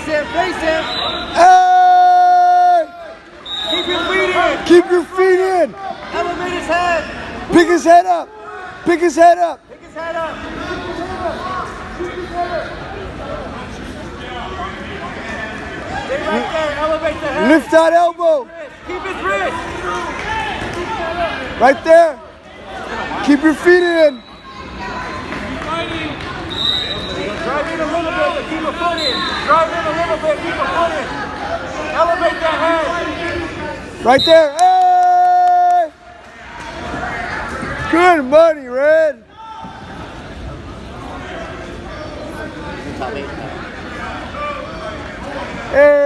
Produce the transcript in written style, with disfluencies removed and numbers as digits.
Face him, face him. Hey! Keep your feet in. Keep your feet in. Elevate his head. Pick his head up. Pick his head up. Pick his head up. Stay right there. Elevate the head. Lift that elbow. Keep his wrist. Right there. Keep your feet in. Drive in a little bit, but keep a foot in. Drive in a little bit, keep a foot in. Elevate that head. Right there. Hey! Good money, Red. Hey!